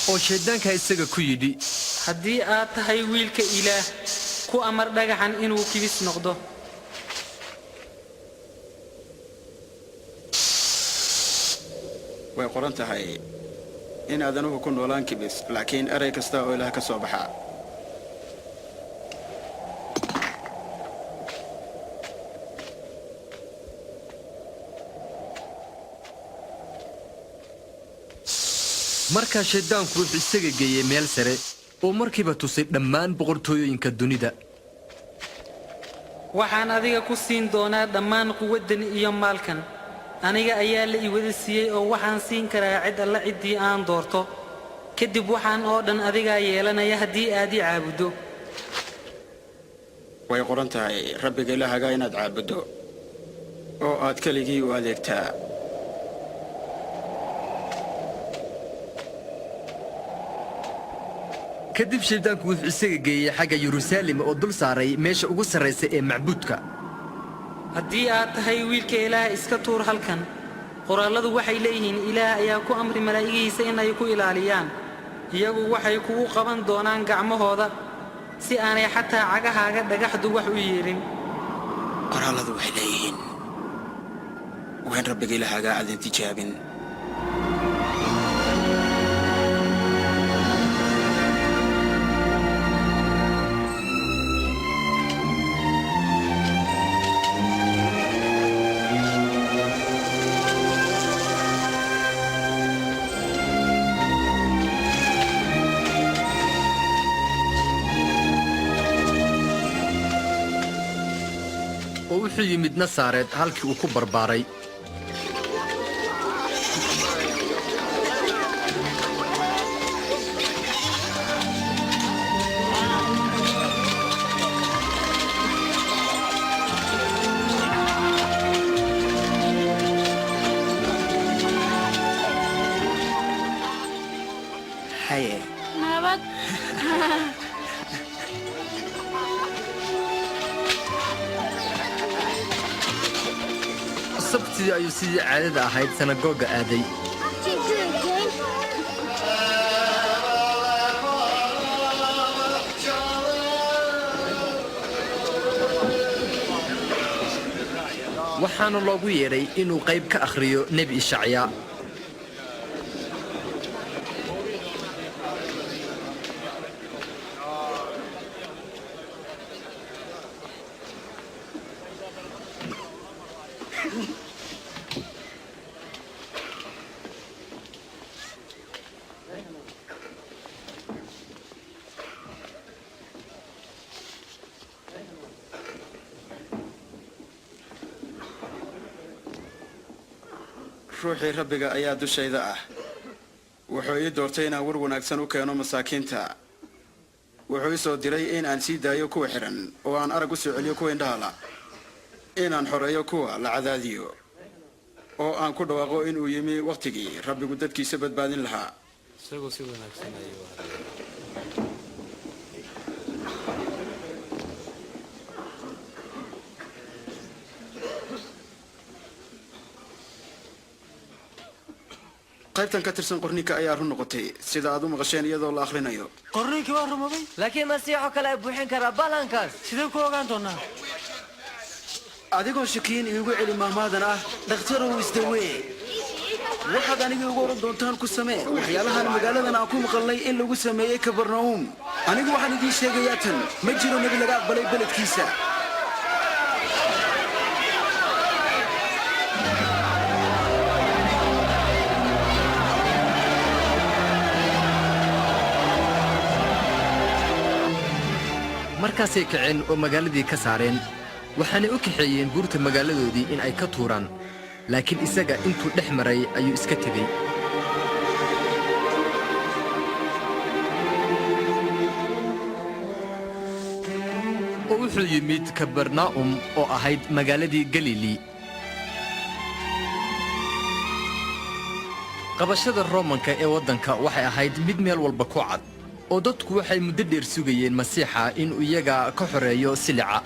oo shaydaanka isaga ku yidhi haddii aad tahay wiilka Ilaah ku amar dhagaxan inuu kibis noqdo way qoran tahay in aadanuhu ku noolaan kibis laakiin eray kasta oo Ilaah ka soo baxa marka shaydaanku wuxuu isaga geeyay meel sare oo markiiba tusay dhammaan boqortooyinka dunida waxaan adiga ku siin doonaa dhammaan quwaddan iyo maalkan aniga ayaa la ii wada siiyay oo waxaan siin karaa cid alla cidii aan doorto kadib waxaan oo dhan adiga yeelanaya haddii aad ii caabudo way qoran tahay rabbiga Ilaahaga inaad caabudo oo aad kaligii u adeegtaa kadib shaydaanku wuxuu isaga geeyay xagga Yeruusaalem oo dul saaray meesha ugu sarreysa ee macbuudka haddii aad tahay wiilka Ilaah iska tuur halkan qoraaladu waxay leeyihiin Ilaah ayaa ku amri malaa'igiisa in ay ku ilaaliyaan iyagu waxay kugu qaban doonaan gacmahooda si aanay xataa cagahaaga dhagaxdu wax u yeelin qoraaladu waxay leeyihiin waan rabbiga Ilaahaga aad tijaabin wuxuu yimid Nasaareed halkii uu ku barbaaray haye nabad sabtidii ayuu sidii caadada ahayd sanagooga aaday waxaana loogu yeedhay inuu qayb ka akhriyo nebi Ishacyaa ruuxii rabbiga ayaa dushayda ah wuxuu ii doortay inaan war wanaagsan u keeno masaakiinta wuxuu ii soo diray in aan sii daayo kuwa xiran oo aan arag u soo celiyo kuwa indhaha inaan xoreeyo kuwa la cadaadiyo oo aan ku dhawaaqo inuu yimi waqtigii rabbigu dadkiisa badbaadin lahaa isagoo si wanaagsan ayuu qaybtan ka tirsan qorninka ayaa run noqotay sida aad u maqasheen iyadoo la akhrinayo qorninkii waa rumabay laakiin masiixo kale ay buuxin karaa ballankaas sidee ku ogaan doonaa adigoo shakiin iigu celi mahmaadan ah dhakhtarow isdawee waxaad aniga ugu oran doontaan ku samee waxyaalahan magaaladan aan ku maqalnay in lagu sameeyey kabarnaum anigu waxaan idiin sheegayaa tan ma jiro nebi laga aqbalay beledkiisa markaasay kaceen oo magaaladii ka saareen waxaanay u kaxeeyeen buurta magaaladoodii in ay ka tuuraan laakiin isaga intuu dhex maray ayuu iska tegey oo wuxuu yimid kabarnaa'um oo ahayd magaaladii galili qabashada roomanka ee waddanka waxay ahayd mid meel walba ku cad oo dadku waxay muddo dheer sugayeen masiixa inuu iyaga ka xoreeyo silica